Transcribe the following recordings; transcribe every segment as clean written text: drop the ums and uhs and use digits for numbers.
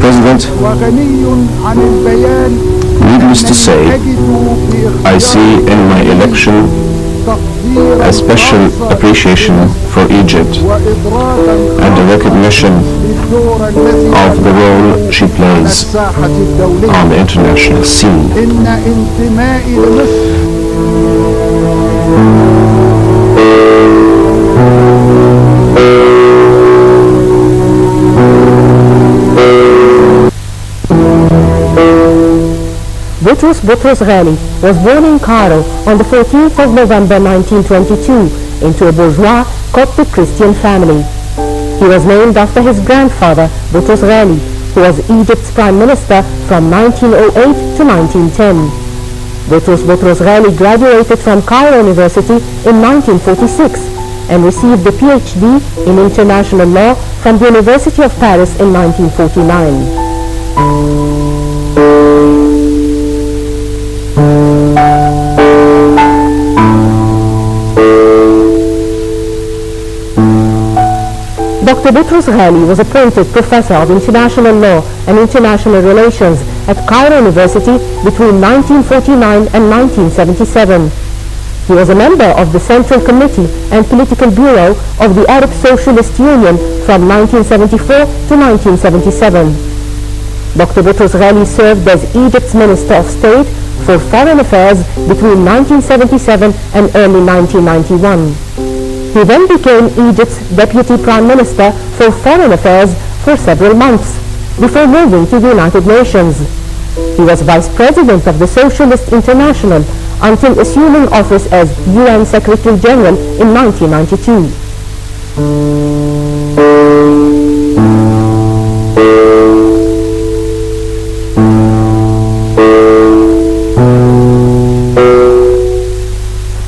President, needless to say, I see in my election a special appreciation for Egypt and a recognition of the role she plays on the international scene. Boutros Ghali was born in Cairo on the 14th of November 1922 into a bourgeois Coptic Christian family. He was named after his grandfather, Boutros Ghali, who was Egypt's prime minister from 1908 to 1910. Boutros Ghali graduated from Cairo University in 1946 and received a PhD in international law from the University of Paris in 1949. Dr. Boutros Ghali was appointed Professor of International Law and International Relations at Cairo University between 1949 and 1977. He was a member of the Central Committee and Political Bureau of the Arab Socialist Union from 1974 to 1977. Dr. Boutros Ghali served as Egypt's Minister of State for Foreign Affairs between 1977 and early 1991. He then became Egypt's Deputy Prime Minister for Foreign Affairs for several months, before moving to the United Nations. He was Vice President of the Socialist International until assuming office as UN Secretary General in 1992.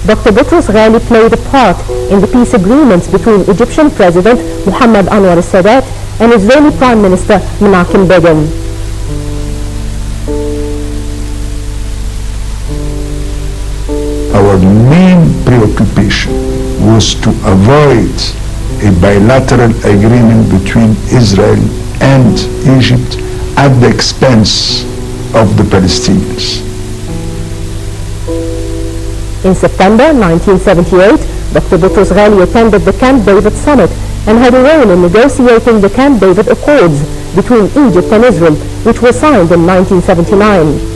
Dr. Boutros Ghali played a part in the peace agreements between Egyptian President Mohammed Anwar al-Sadat and Israeli Prime Minister Menachem Begin. Our main preoccupation was to avoid a bilateral agreement between Israel and Egypt at the expense of the Palestinians. In September 1978, Dr. Boutros Ghali attended the Camp David Summit and had a role in negotiating the Camp David Accords between Egypt and Israel, which were signed in 1979.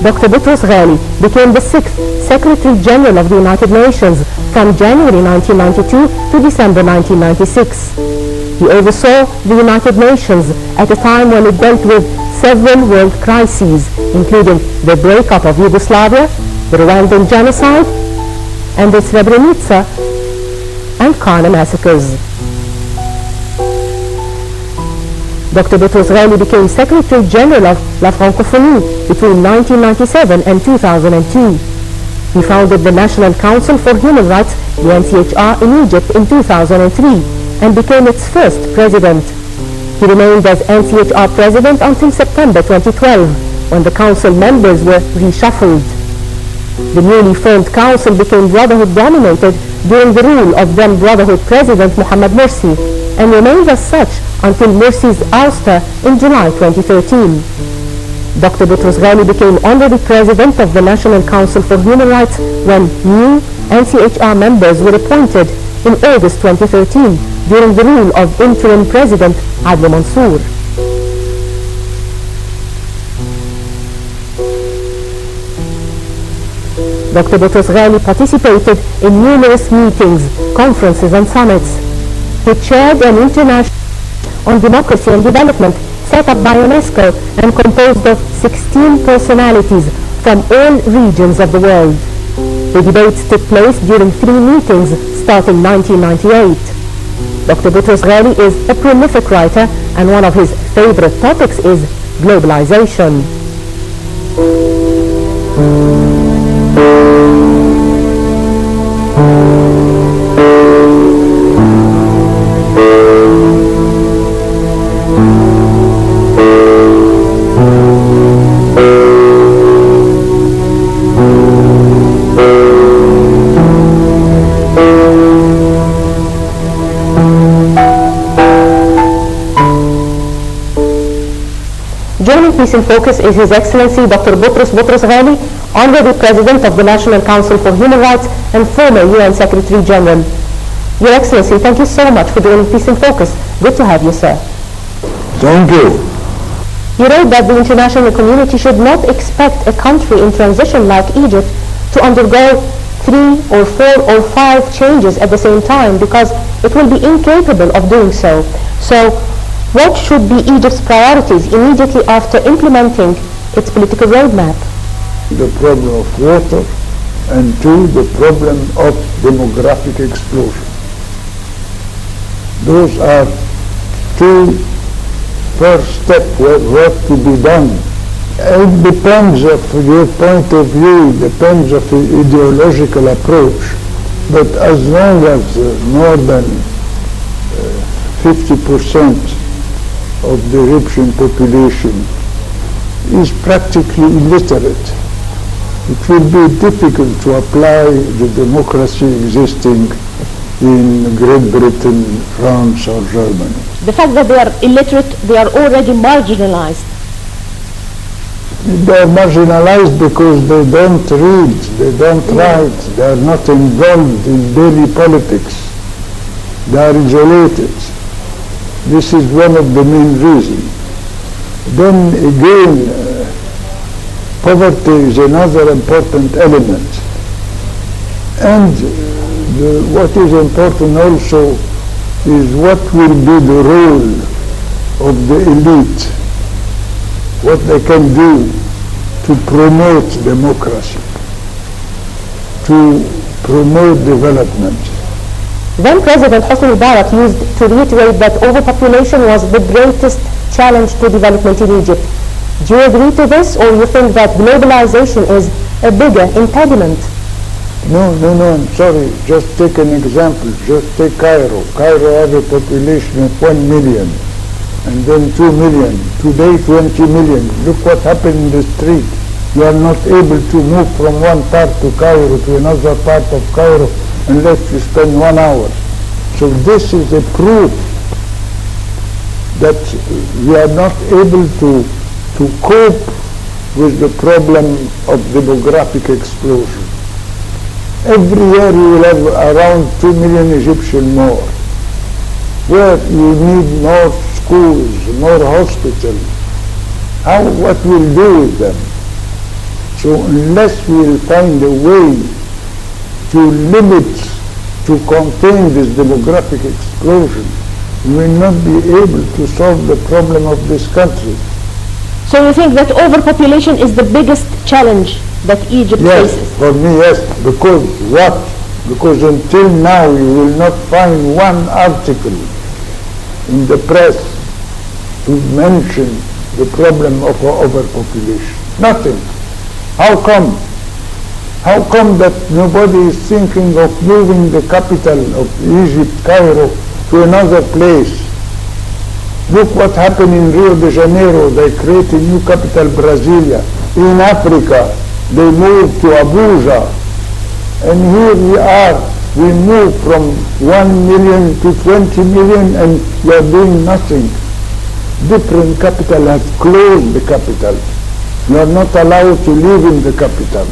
Dr. Boutros Ghali became the 6th Secretary General of the United Nations from January 1992 to December 1996. He oversaw the United Nations at a time when it dealt with several world crises, including the breakup of Yugoslavia, the Rwandan genocide, and the Srebrenica and Karna massacres. Dr. Boutros Ghali became Secretary General of La Francophonie between 1997 and 2002. He founded the National Council for Human Rights, the NCHR, in Egypt in 2003 and became its first president. He remained as NCHR president until September 2012, when the council members were reshuffled. The newly formed council became Brotherhood dominated during the rule of then Brotherhood President Mohamed Morsi and remained as such until Morsi's ouster in July 2013. Dr. Boutros Ghali became honorary president of the National Council for Human Rights when new NCHR members were appointed in August 2013 during the rule of interim president Adli Mansour. Dr. Boutros Ghali participated in numerous meetings, conferences and summits. He chaired an international on democracy and development set up by UNESCO and composed of 16 personalities from all regions of the world. The debates took place during 3 meetings starting 1998. Dr. Boutros Ghali is a prolific writer, and one of his favorite topics is globalization. Joining Peace in Focus is His Excellency Dr. Boutros Ghali, Honorary President of the National Council for Human Rights and former UN Secretary General. Your Excellency, thank you so much for joining Peace in Focus. Good to have you, sir. Thank you. You wrote that the international community should not expect a country in transition like Egypt to undergo 3 or 4 or 5 changes at the same time, because it will be incapable of doing so. So, what should be Egypt's priorities immediately after implementing its political roadmap? The problem of water, and 2, the problem of demographic explosion. Those are 2 first steps what to be done. It depends of your point of view, depends of the ideological approach, but as long as more than 50% of the Egyptian population is practically illiterate, it will be difficult to apply the democracy existing in Great Britain, France, or Germany. The fact that they are illiterate, they are already marginalized. They are marginalized because they don't read, they don't write, they are not involved in daily politics, they are isolated. This is one of the main reasons. Then again, poverty is another important element. And what is important also is what will be the role of the elite, what they can do to promote democracy, to promote development. Then President Hosni Mubarak used to reiterate that overpopulation was the greatest challenge to development in Egypt. Do you agree to this, or you think that globalization is a bigger impediment? No, I'm sorry. Just take an example. Just take Cairo. Cairo has a population of 1 million, and then 2 million. Today, 20 million. Look what happened in the street. You are not able to move from one part of Cairo to another part of Cairo unless you spend 1 hour. So this is a proof that we are not able to cope with the problem of demographic explosion. Every year you will have around 2 million Egyptians more, where you need more schools, more hospitals. What will do with them? So unless we will find a way to limit, to contain this demographic explosion, we will not be able to solve the problem of this country. So you think that overpopulation is the biggest challenge that Egypt faces? Yes, for me, yes. Because what? Because until now you will not find one article in the press to mention the problem of overpopulation. Nothing. How come? How come that nobody is thinking of moving the capital of Egypt, Cairo, to another place? Look what happened in Rio de Janeiro. They created a new capital, Brasilia. In Africa, they moved to Abuja. And here we are. We moved from 1 million to 20 million and we are doing nothing. Different capital has closed the capital. You are not allowed to live in the capital.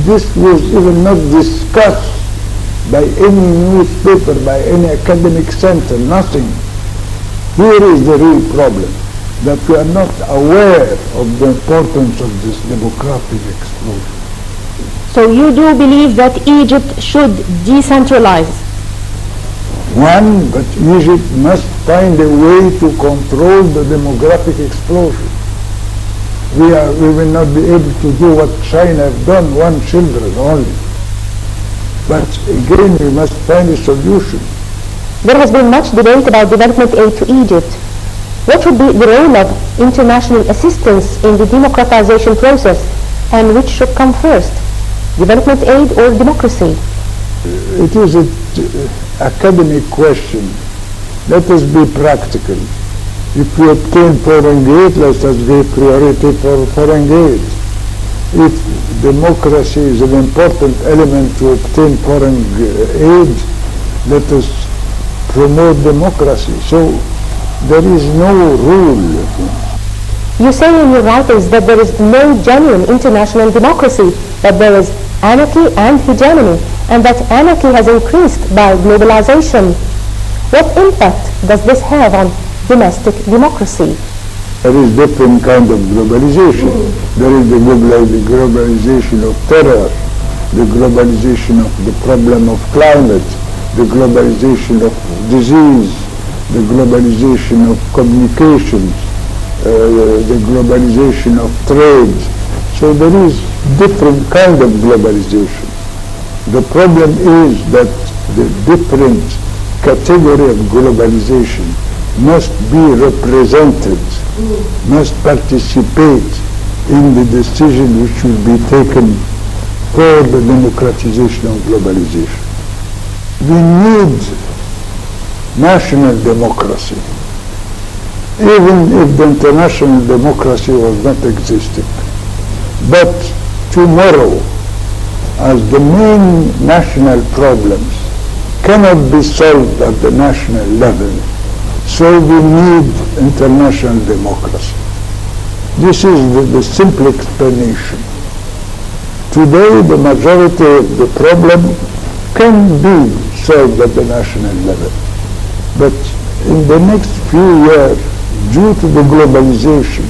This was even not discussed by any newspaper, by any academic center, nothing. Here is the real problem, that we are not aware of the importance of this demographic explosion. So you do believe that Egypt should decentralize? One, but Egypt must find a way to control the demographic explosion. We will not be able to do what China have done, 1 children only. But again, we must find a solution. There has been much debate about development aid to Egypt. What should be the role of international assistance in the democratization process, and which should come first, development aid or democracy? It is an academic question. Let us be practical. If we obtain foreign aid, let us give priority for foreign aid. If democracy is an important element to obtain foreign aid, let us promote democracy. So there is no rule. You say in your writings that there is no genuine international democracy, that there is anarchy and hegemony, and that anarchy has increased by globalization. What impact does this have on domestic democracy? There is different kind of globalization. There is the globalization of terror, the globalization of the problem of climate, the globalization of disease, the globalization of communications, the globalization of trade. So there is different kind of globalization. The problem is that the different category of globalization must be represented, must participate in the decision which will be taken for the democratization of globalization. We need national democracy, even if the international democracy was not existing. But tomorrow, as the main national problems cannot be solved at the national level, so we need international democracy. This is the simple explanation. Today, the majority of the problem can be solved at the national level. But in the next few years, due to the globalization,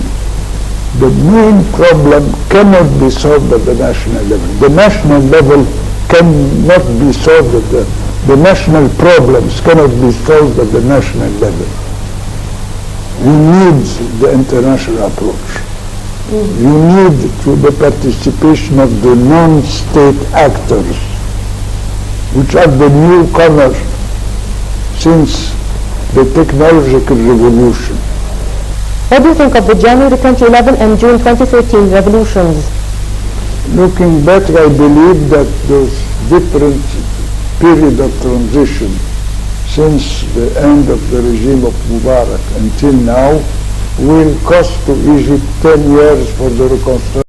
the main problem cannot be solved at the national level. The national level cannot be solved at the national problems cannot be solved at the national level. You need the international approach. You need the participation of the non-state actors, which are the newcomers since the technological revolution. What do you think of the January 2011 and June 2013 revolutions? Looking back, I believe that those different period of transition since the end of the regime of Mubarak until now will cost to Egypt 10 years for the reconstruction.